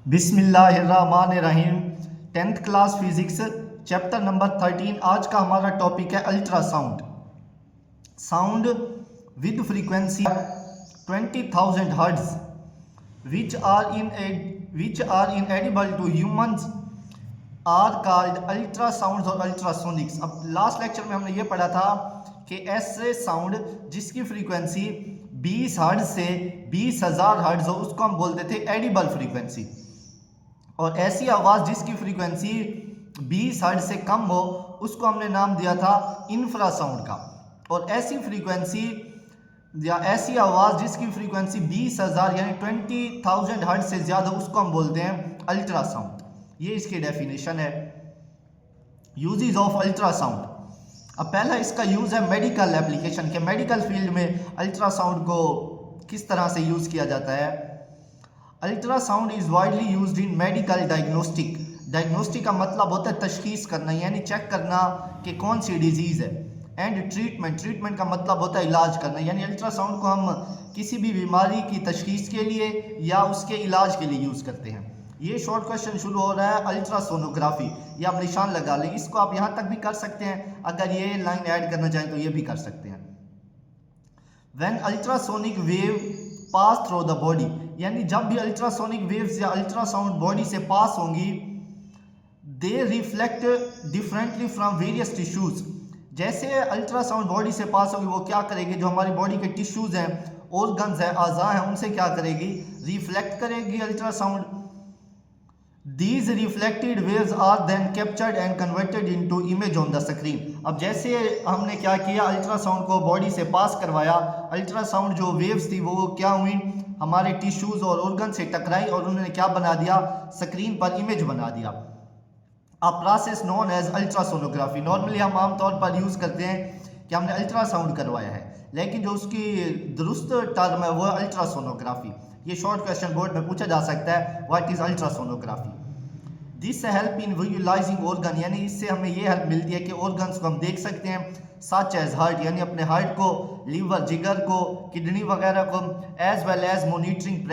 बिस्मिल्लाहिर्रहमानिर्रहीम। 10th class physics chapter number 13। आज का हमारा टॉपिक है ultrasound. Sound with frequency 20,000 hertz which are inedible to humans are called ultrasounds और ultrasonics. अब लास्ट लेक्चर में हमने ये पढ़ा था कि ऐसे साउंड जिसकी फ्रीक्वेंसी 20 हर्ट्ज से 20,000 हर्ट्ज हो उसको हम बोलते थे एडिबल फ्रीक्वेंसी, और ऐसी आवाज़ जिसकी फ्रीक्वेंसी 20 हर्ट्ज से कम हो उसको हमने नाम दिया था इंफ्रासाउंड का। और ऐसी फ्रीक्वेंसी या ऐसी आवाज़ जिसकी फ्रीक्वेंसी 20,000 यानी 20,000 हर्ट्ज से ज़्यादा उसको हम बोलते हैं अल्ट्रासाउंड। ये इसकी डेफिनेशन है। Uses of ultrasound. अब पहला इसका यूज़ है मेडिकल एप्लीकेशन के, मेडिकल फील्ड में अल्ट्रासाउंड को किस तरह से यूज़ किया जाता है। Ultrasound is widely used in medical diagnostic. Diagnostic का मतलब होता है तशखीस करना, यानी चेक करना कि कौन सी डिजीज़ है। एंड ट्रीटमेंट का मतलब होता है इलाज करना, यानी अल्ट्रासाउंड को हम किसी भी बीमारी की तशखीस के लिए या उसके इलाज के लिए यूज़ करते हैं। ये शॉर्ट क्वेश्चन शुरू हो रहा है अल्ट्रासोनोग्राफी, ये आप निशान लगा लें। इसको आप यहाँ तक भी कर सकते हैं, अगर ये लाइन ऐड करना चाहें तो ये भी कर सकते हैं। When ultrasonic wave pass through the body, यानी जब भी अल्ट्रासोनिक वेव्स या अल्ट्रासाउंड बॉडी से पास होंगी, दे reflect differently from various tissues. जैसे अल्ट्रासाउंड बॉडी से पास होगी वो क्या करेगी, जो हमारी बॉडी के टिश्यूज हैं, ऑर्गन्स हैं, अज़ा हैं, उनसे क्या करेगी, रिफ्लेक्ट करेगी ultrasound. These reflected waves are then captured and converted into image on the screen। अब जैसे हमने क्या किया, अल्ट्रासाउंड को बॉडी से पास करवाया, अल्ट्रासाउंड जो वेव्स थी वो क्या हुई, हमारे टिश्यूज और ऑर्गन से टकराई और उन्होंने क्या बना दिया, स्क्रीन पर इमेज बना दिया। A process known as ultrasonography. Normally हम आमतौर पर यूज़ करते हैं कि हमने अल्ट्रासाउंड करवाया है, लेकिन जो उसकी दुरुस्त टर्म है वो है अल्ट्रासोनोग्राफी। ये शॉर्ट क्वेश्चन बोर्ड में पूछा जा सकता है, what is ultrasonography. This help in visualising organ, यानी इससे हमें ये हेल्प मिलती है कि ऑर्गन्स को हम देख सकते हैं, सच एज हार्ट, यानी अपने हार्ट को, लीवर जिगर को, किडनी वगैरह को, as well as monitoring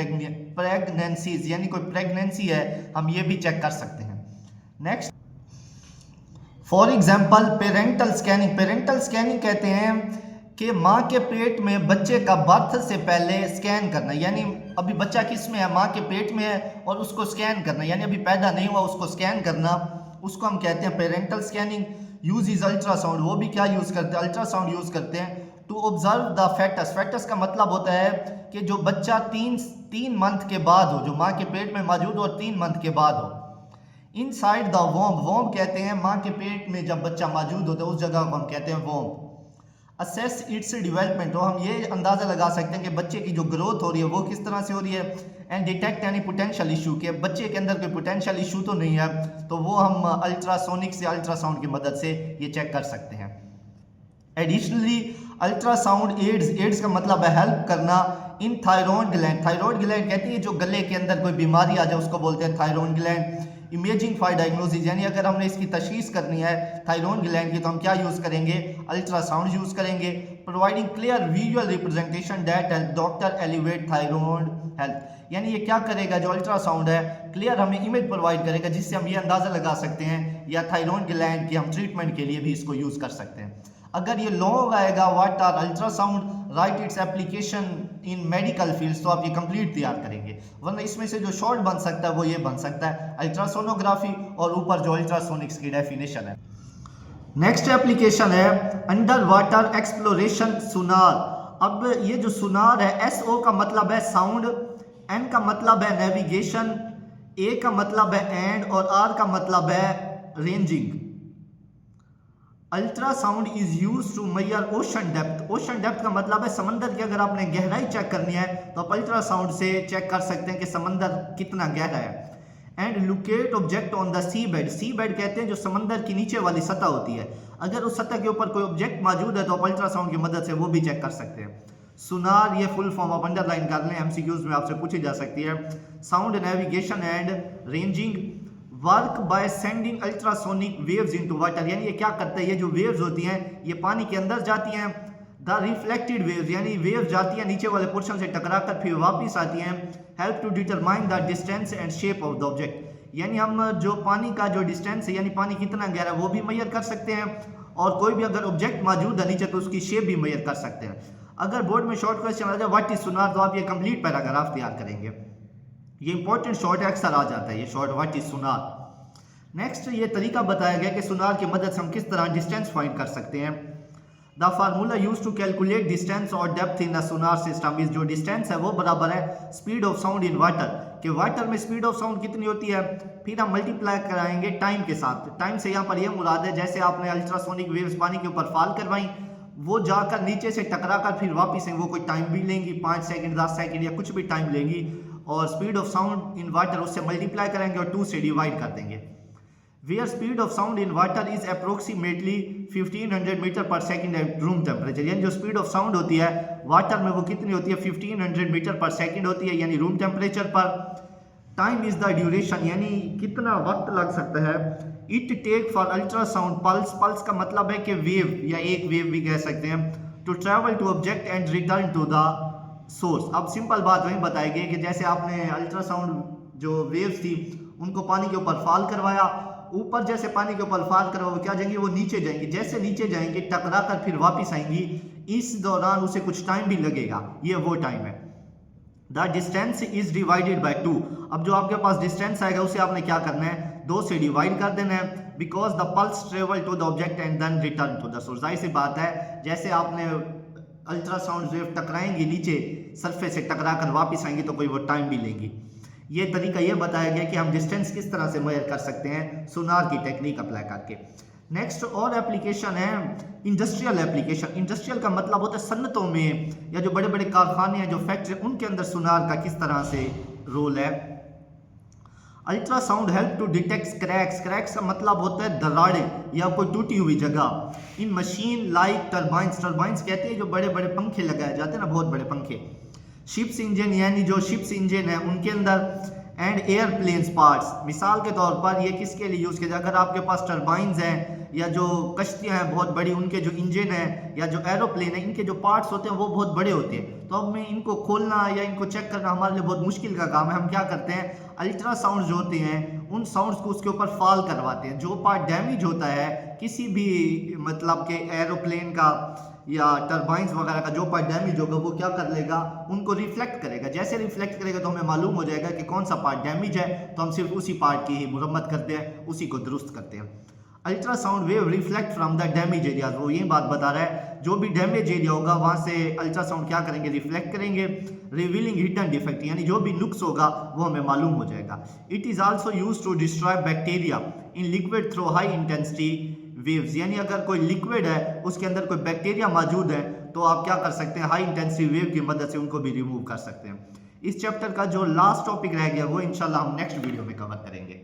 pregnancies, यानी कोई प्रेगनेंसी है हम ये भी चेक कर सकते हैं। Next, for example parental scanning. Parental scanning कहते हैं कि माँ के पेट में बच्चे का बर्थ से पहले स्कैन करना, यानी अभी बच्चा किस में है, माँ के पेट में है और उसको स्कैन करना, यानी अभी पैदा नहीं हुआ उसको स्कैन करना, उसको हम कहते हैं parental scanning. Use is ultrasound, वो भी क्या यूज़ करते हैं, अल्ट्रासाउंड यूज़ करते हैं to observe the fetus. Fetus का मतलब होता है कि जो बच्चा तीन मंथ के बाद हो, जो माँ के पेट में मौजूद हो और 3 मंथ के बाद हो। इनसाइड द वोम, वोम कहते हैं माँ के पेट में जब बच्चा मौजूद होता है उस जगह को हम कहते हैं वोम। असेस इट्स डेवलपमेंट, तो हम ये अंदाज़ा लगा सकते हैं कि बच्चे की जो ग्रोथ हो रही है वो किस तरह से हो रही है। And detect any potential issue, के बच्चे के अंदर कोई पोटेंशियल इशू तो नहीं है, तो वो हम अल्ट्रासोनिक से अल्ट्रासाउंड की मदद से ये चेक कर सकते हैं। एडिशनली अल्ट्रासाउंड एड्स का मतलब है हेल्प करना इन थायरॉइड ग्लैंड। थायरॉइड ग्लैंड कहती है जो गले के अंदर कोई बीमारी आ जाए उसको बोलते हैं thyroid gland. Imaging for diagnosis, यानी अगर हमने इसकी तशखीस करनी है थायरॉइड ग्लैंड की तो हम क्या यूज़ करेंगे, अल्ट्रासाउंड यूज़ करेंगे। Providing clear visual representation that help doctor elevate thyroid health, यानी ये क्या करेगा, जो अल्ट्रासाउंड है क्लियर हमें इमेज प्रोवाइड करेगा जिससे हम ये अंदाज़ा लगा सकते हैं, या थायरॉइड ग्लैंड की हम ट्रीटमेंट के लिए भी इसको यूज़ कर सकते हैं। अगर ये लॉन्ग आएगा what are ultrasound, right its application in medical fields, तो आप ये कंप्लीट तैयार करेंगे, वरना इसमें से जो शॉर्ट बन सकता है वो ये बन सकता है अल्ट्रासोनोग्राफी और ऊपर जो अल्ट्रासोनिक्स की डेफिनेशन है। नेक्स्ट एप्लीकेशन है अंडर वाटर एक्सप्लोरेशन सुनार। अब ये जो सुनार है, SO का मतलब है साउंड, N का मतलब है नेविगेशन, A का मतलब है एंड और R का मतलब है ranging. Ultrasound is use to measure ocean depth. Ocean depth का मतलब है समंदर की अगर आपने गहराई चेक करनी है तो आप अल्ट्रासाउंड से चेक कर सकते हैं कि समंदर कितना गहरा है। And locate object on the sea bed. Sea bed कहते हैं जो समंदर की नीचे वाली सतह होती है, अगर उस सतह के ऊपर कोई ऑब्जेक्ट मौजूद है तो आप अल्ट्रासाउंड की मदद से वो भी चेक कर सकते हैं। सुनार, ये फुल फॉर्म आप अंडरलाइन कर लें, MCQs में आपसे पूछी जा सकती है। Sound navigation and ranging work by sending ultrasonic waves into water, यानी ये क्या करता है, ये जो वेव्स होती हैं ये पानी के अंदर जाती हैं, द रिफ्लेक्टेड वेव्स यानी वेव जाती है नीचे वाले पोर्शन से टकरा कर फिर वापस आती हैं, help to determine the distance and shape of the object. यानी हम जो पानी का जो डिस्टेंस है यानी पानी कितना गहरा वो भी मेजर कर सकते हैं, और कोई भी अगर ऑब्जेक्ट मौजूद है नीचे तो उसकी शेप भी मेजर कर सकते हैं। अगर बोर्ड में शॉर्ट क्वेश्चन आ जाए व्हाट इज सोनार, तो आप ये कंप्लीट पैराग्राफ तैयार करेंगे। ये इंपॉर्टेंट शॉर्ट अक्सर आ जाता है ये short, what is Sonar. Next ये तरीका बताया गया कि सोनार की मदद से हम किस तरह डिस्टेंस फाइंड कर सकते हैं। The formula use to calculate distance और depth in the sonar system is, जो डिस्टेंस है वो बराबर है speed of sound in water, कि वाटर में स्पीड ऑफ साउंड कितनी होती है, फिर हम मल्टीप्लाई कराएंगे टाइम के साथ। टाइम से यहाँ पर ये मुराद है जैसे आपने अल्ट्रासोनिक वेव्स पानी के ऊपर फॉल करवाई, वो जाकर नीचे से टकरा कर फिर वापस वो कोई टाइम भी लेंगी, 5 सेकंड 10 सेकंड या कुछ भी टाइम लेंगी, और speed of sound in water उससे मल्टीप्लाई करेंगे और 2 से डिवाइड कर देंगे। Where speed of sound in water is approximately 1500 metre पर सेकंड एट रूम टेम्परेचर, यानी जो स्पीड ऑफ साउंड होती है वाटर में वो कितनी होती है 1500 मीटर पर सेकंड होती है, यानी रूम टेम्परेचर पर। टाइम इज द ड्यूरेशन, यानी कितना वक्त लग सकता है। It take for ultrasound pulse, pulse का मतलब है कि वेव या एक वेव भी कह सकते हैं, to travel to object and return to the source. अब सिंपल बात वही बताई गई कि जैसे आपने अल्ट्रासाउंड जो वेव्स थी उनको पानी के ऊपर फॉल करवाया, ऊपर जैसे पानी के ऊपर फॉल करो वो क्या जाएंगी, वो नीचे जाएंगी, जैसे नीचे जाएंगी टकरा कर फिर वापस आएंगी, इस दौरान उसे कुछ टाइम भी लगेगा, ये वो टाइम है। The distance is divided by 2, अब जो आपके पास डिस्टेंस आएगा उसे आपने क्या करना है 2 से डिवाइड कर देना है, because the pulse travel to the object and then return to the source. जाहिर सी बात है जैसे आपने अल्ट्रासाउंड वेव टकराएंगी नीचे सरफेस से टकरा कर वापस आएंगी तो कोई वो टाइम भी लेंगी। ये तरीका ये बताया गया कि हम डिस्टेंस किस तरह से मेजर कर सकते हैं सोनार की टेक्निक अप्लाई करके। नेक्स्ट और एप्लीकेशन है इंडस्ट्रियल एप्लीकेशन। इंडस्ट्रियल का मतलब होता है सन्नतों में या जो बड़े बड़े कारखाने हैं जो फैक्ट्री उनके अंदर सोनार का किस तरह से रोल है। Ultrasound help to detect cracks, cracks का मतलब होता है दरारें या कोई टूटी हुई जगह। इन मशीन लाइक टर्बाइंस, टर्बाइंस कहते हैं जो बड़े बड़े पंखे लगाए जाते हैं ना, बहुत बड़े पंखे। शिप्स इंजन यानी जो शिप्स इंजन है उनके अंदर, एंड एयरप्लेन्स पार्ट्स, मिसाल के तौर पर ये किसके लिए यूज़ किया जाए, अगर आपके पास टर्बाइंस हैं या जो कश्तियाँ हैं बहुत बड़ी, उनके जो इंजन है या जो एरोप्लेन है इनके जो पार्ट्स होते हैं वो बहुत बड़े होते हैं, तो अब में इनको खोलना या इनको चेक करना हमारे लिए बहुत मुश्किल का काम है। हम क्या करते हैं अल्ट्रासाउंड जो होते हैं उन साउंड्स को उसके ऊपर फॉल करवाते हैं। जो पार्ट डैमेज होता है किसी भी मतलब के एरोप्लेन का या टर्बाइंस वगैरह का जो पार्ट डैमेज होगा वो क्या कर लेगा, उनको रिफ्लेक्ट करेगा। जैसे रिफ्लेक्ट करेगा तो हमें मालूम हो जाएगा कि कौन सा पार्ट डैमेज है, तो हम सिर्फ उसी पार्ट की ही मुरम्मत करते हैं, उसी को दुरुस्त करते हैं। Ultrasound wave reflect from the damage area, वो ये बात बता रहा है जो भी डैमेज एरिया होगा वहाँ से अल्ट्रासाउंड क्या करेंगे रिफ्लेक्ट करेंगे, रिवीलिंग हिडन डिफेक्ट, यानी जो भी नुक्स होगा वो हमें मालूम हो जाएगा। It is also use to destroy bacteria in liquid through high intensity waves, यानी अगर कोई लिक्विड है उसके अंदर कोई बैक्टीरिया मौजूद है तो आप क्या कर सकते हैं हाई इंटेंसिटी वेव की मदद से उनको भी रिमूव कर सकते हैं। इस चैप्टर का जो लास्ट टॉपिक रह गया वो इंशाल्लाह हम नेक्स्ट वीडियो में कवर करेंगे।